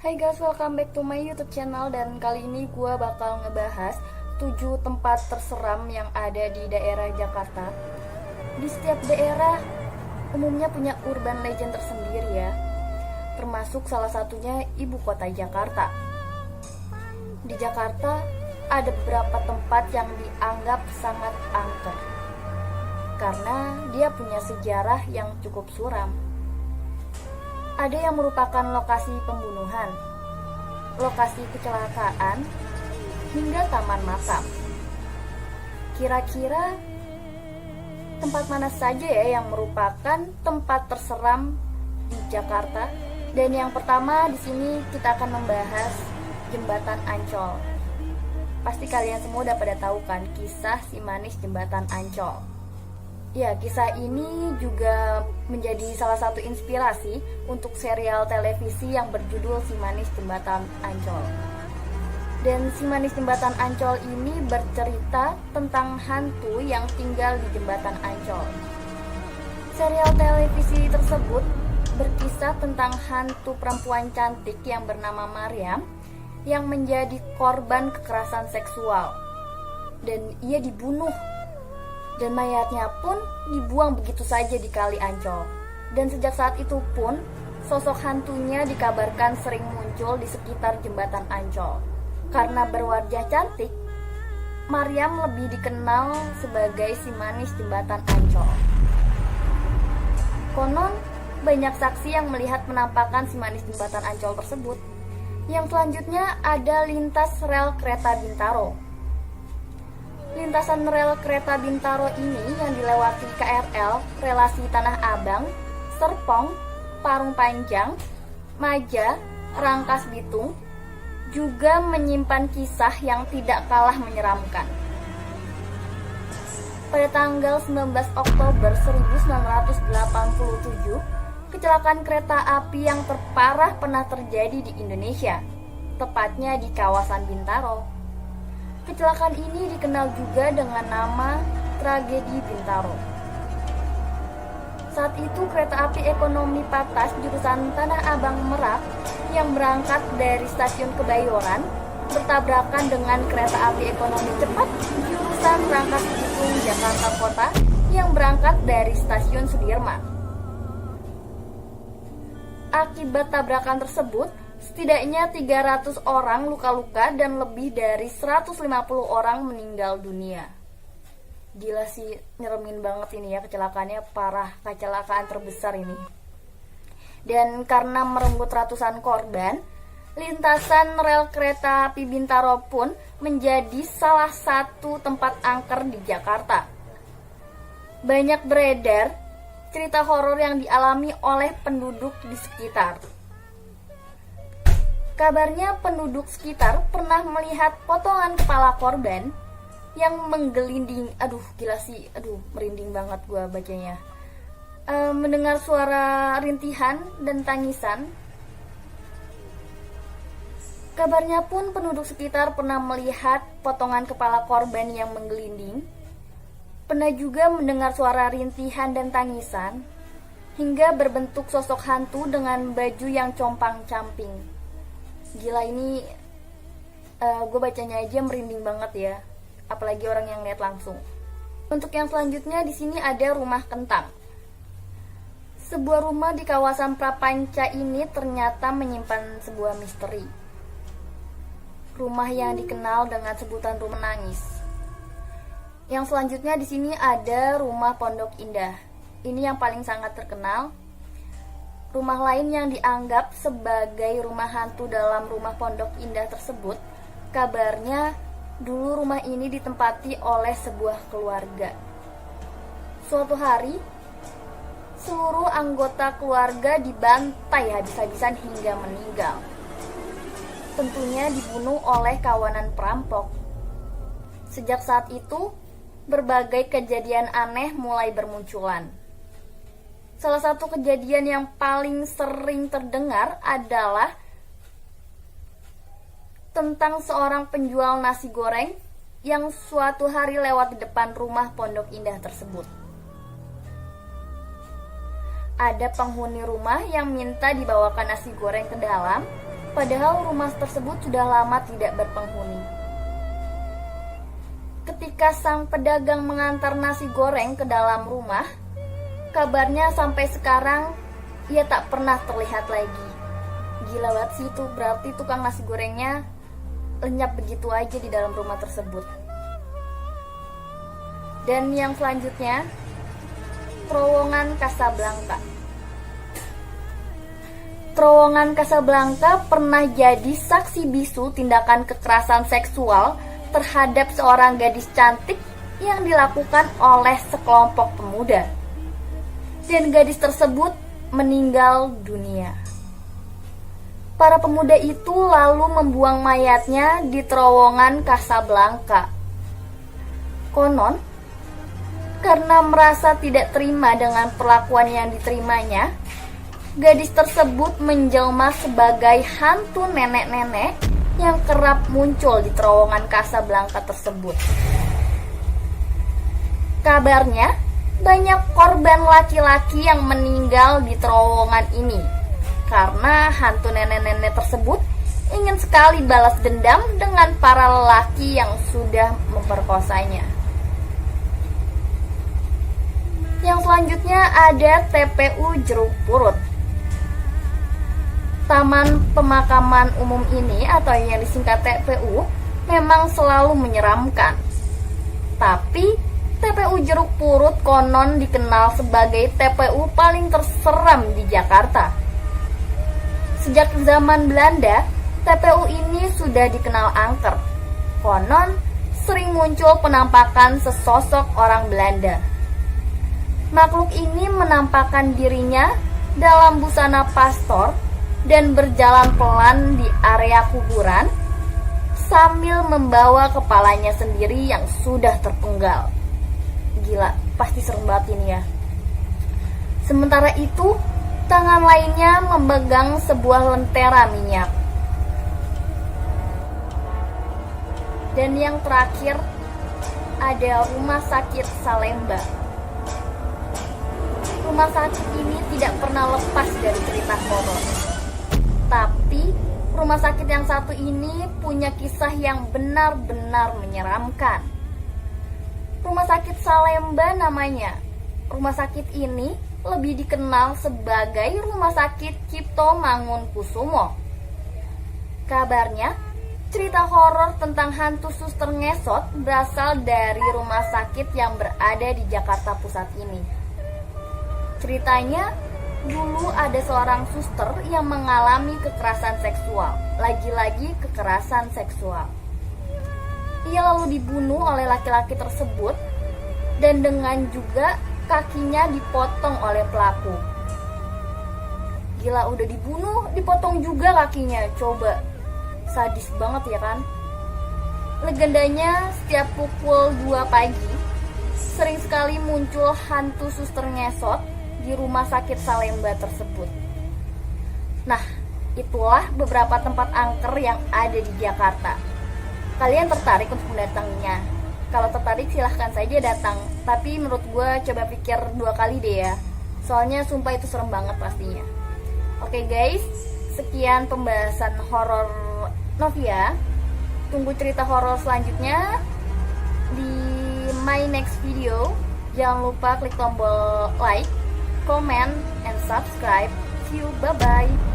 Hai guys, welcome back to my YouTube channel. Dan kali ini gue bakal ngebahas 7 tempat terseram yang ada di daerah Jakarta. Di setiap daerah umumnya punya urban legend tersendiri ya, termasuk salah satunya ibu kota Jakarta. Di Jakarta ada beberapa tempat yang dianggap sangat angker karena dia punya sejarah yang cukup suram. Ada yang merupakan lokasi pembunuhan, lokasi kecelakaan, hingga taman makam. Kira-kira tempat mana saja ya yang merupakan tempat terseram di Jakarta? Dan yang pertama di sini kita akan membahas Jembatan Ancol. Pasti kalian semua udah pada tahu kan kisah si manis Jembatan Ancol. Ya, kisah ini juga menjadi salah satu inspirasi untuk serial televisi yang berjudul Si Manis Jembatan Ancol. Dan Si Manis Jembatan Ancol ini bercerita tentang hantu yang tinggal di Jembatan Ancol. Serial televisi tersebut berkisah tentang hantu perempuan cantik yang bernama Maryam yang menjadi korban kekerasan seksual. Dan ia dibunuh. Dan mayatnya pun dibuang begitu saja di Kali Ancol. Dan sejak saat itu pun sosok hantunya dikabarkan sering muncul di sekitar Jembatan Ancol. Karena berwajah cantik, Maryam lebih dikenal sebagai si manis Jembatan Ancol. Konon banyak saksi yang melihat penampakan si manis Jembatan Ancol tersebut. Yang selanjutnya ada lintas rel kereta Bintaro. Lintasan rel kereta Bintaro ini yang dilewati KRL, relasi Tanah Abang, Serpong, Parung Panjang, Maja, Rangkas Bitung, juga menyimpan kisah yang tidak kalah menyeramkan. Pada tanggal 19 Oktober 1987, kecelakaan kereta api yang terparah pernah terjadi di Indonesia, tepatnya di kawasan Bintaro. Kecelakaan ini dikenal juga dengan nama Tragedi Bintaro. Saat itu kereta api ekonomi Patas jurusan Tanah Abang Merak yang berangkat dari stasiun Kebayoran bertabrakan dengan kereta api ekonomi cepat jurusan Rangkas Bitung Jakarta Kota yang berangkat dari stasiun Sudirman. Akibat tabrakan tersebut, setidaknya 300 orang luka-luka dan lebih dari 150 orang meninggal dunia. Gila sih, nyeremin banget ini ya, kecelakaannya parah, kecelakaan terbesar ini. Dan karena merenggut ratusan korban, lintasan rel kereta api Bintaro pun menjadi salah satu tempat angker di Jakarta. Banyak beredar cerita horor yang dialami oleh penduduk di sekitar. Kabarnya penduduk sekitar pernah melihat potongan kepala korban yang menggelinding. Aduh, gila sih, merinding banget gue bacanya. Mendengar suara rintihan dan tangisan. Kabarnya pun penduduk sekitar pernah melihat potongan kepala korban yang menggelinding. Pernah juga mendengar suara rintihan dan tangisan, hingga berbentuk sosok hantu dengan baju yang compang-camping. Gila ini, gue bacanya aja merinding banget ya, apalagi orang yang lihat langsung. Untuk yang selanjutnya di sini ada Rumah Kentang. Sebuah rumah di kawasan Prapanca ini ternyata menyimpan sebuah misteri. Rumah yang dikenal dengan sebutan rumah nangis. Yang selanjutnya di sini ada Rumah Pondok Indah. Ini yang paling sangat terkenal. Rumah lain yang dianggap sebagai rumah hantu dalam Rumah Pondok Indah tersebut, kabarnya dulu rumah ini ditempati oleh sebuah keluarga. Suatu hari, seluruh anggota keluarga dibantai habis-habisan hingga meninggal. Tentunya dibunuh oleh kawanan perampok. Sejak saat itu, berbagai kejadian aneh mulai bermunculan. Salah satu kejadian yang paling sering terdengar adalah tentang seorang penjual nasi goreng yang suatu hari lewat di depan rumah Pondok Indah tersebut. Ada penghuni rumah yang minta dibawakan nasi goreng ke dalam Padahal rumah tersebut sudah lama tidak berpenghuni. Ketika sang pedagang mengantar nasi goreng ke dalam rumah, kabarnya sampai sekarang ia tak pernah terlihat lagi. Gila banget sih itu, berarti tukang nasi gorengnya lenyap begitu aja di dalam rumah tersebut. Dan yang selanjutnya, terowongan Casablanca. Terowongan Casablanca pernah jadi saksi bisu tindakan kekerasan seksual terhadap seorang gadis cantik yang dilakukan oleh sekelompok pemuda. Dan gadis tersebut meninggal dunia. Para pemuda itu lalu membuang mayatnya di terowongan Casablanca. Konon, karena merasa tidak terima dengan perlakuan yang diterimanya, gadis tersebut menjelma sebagai hantu nenek-nenek yang kerap muncul di terowongan Casablanca tersebut. Kabarnya, banyak korban laki-laki yang meninggal di terowongan ini karena hantu nenek-nenek tersebut ingin sekali balas dendam dengan para lelaki yang sudah memperkosanya. Yang selanjutnya ada TPU Jeruk Purut. Taman Pemakaman Umum ini atau yang disingkat TPU memang selalu menyeramkan. Tapi TPU Jeruk Purut konon dikenal sebagai TPU paling terseram di Jakarta. Sejak zaman Belanda, TPU ini sudah dikenal angker. Konon sering muncul penampakan sesosok orang Belanda. Makhluk ini menampakkan dirinya dalam busana pastor dan berjalan pelan di area kuburan sambil membawa kepalanya sendiri yang sudah terpenggal. Gila, pasti serem banget ini ya. Sementara itu, tangan lainnya memegang sebuah lentera minyak. Dan yang terakhir ada Rumah Sakit Salemba. Rumah sakit ini tidak pernah lepas dari cerita horor. Tapi rumah sakit yang satu ini punya kisah yang benar-benar menyeramkan. Rumah sakit Salemba namanya. Rumah sakit ini lebih dikenal sebagai Rumah Sakit Cipto Mangunkusumo. Kabarnya, cerita horor tentang hantu suster ngesot berasal dari rumah sakit yang berada di Jakarta Pusat ini. Ceritanya, dulu ada seorang suster yang mengalami kekerasan seksual, lagi-lagi kekerasan seksual. Ia lalu dibunuh oleh laki-laki tersebut dan dengan juga kakinya dipotong oleh pelaku. Gila, udah dibunuh, dipotong juga kakinya. Coba, sadis banget ya kan? Legendanya setiap pukul 2 pagi sering sekali muncul hantu suster ngesot di rumah sakit Salemba tersebut. Nah, itulah beberapa tempat angker yang ada di Jakarta. Kalian tertarik untuk mendatanginya? Kalau tertarik silahkan saja datang. Tapi menurut gue coba pikir 2 kali deh ya. Soalnya sumpah itu serem banget pastinya. Oke guys, sekian pembahasan horor Novia. Tunggu cerita horor selanjutnya di my next video. Jangan lupa klik tombol like, comment, and subscribe. See you, bye-bye.